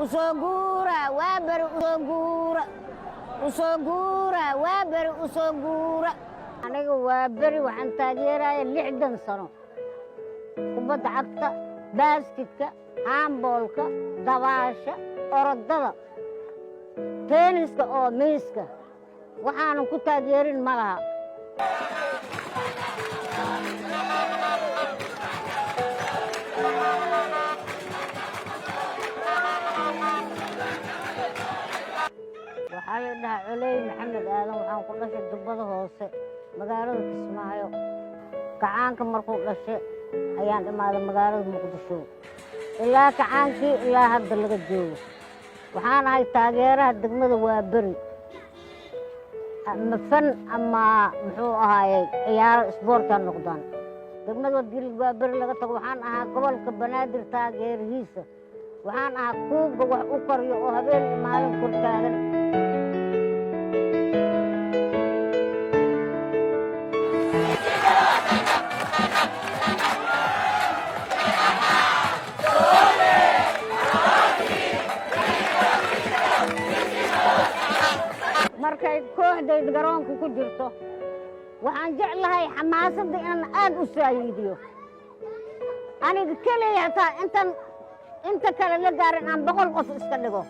usogura waabari usogura usogura waabari usogura aniga waabari waxaan taageeraya 60 sano kubadda cagta baaskitka handballka dabaasha orodada tenniska oo miiska waxaan ku taageerin malaha waxaa la dhahaa Culey Maxamed Aadan waxaan ku dhashay Dubbada Hoose magaalada Kismaayo kacaanka markuu dhashay ayaan dhimaaday magaalada Muqdisho ilaa kacaankii ilaa hadda laga joogo waxaan ahay taageeraha degmada Waaberi ama fan ama muxuu ahaayay ciyaaro isboorta noqdaan degmada Waaberi laga tago waxaan ahaa gobolka Banaadir taageerihiisa waxaan ahaa kuuga wax u kariyo oo habeen maalin kor taagan markay kooxdayda garoonka ku jirto waxaan jeclahay xamaasadda inaan aad u saayiidiyo aniga keliya hataa inta kale la gaarin aan 100 qof iska dhigo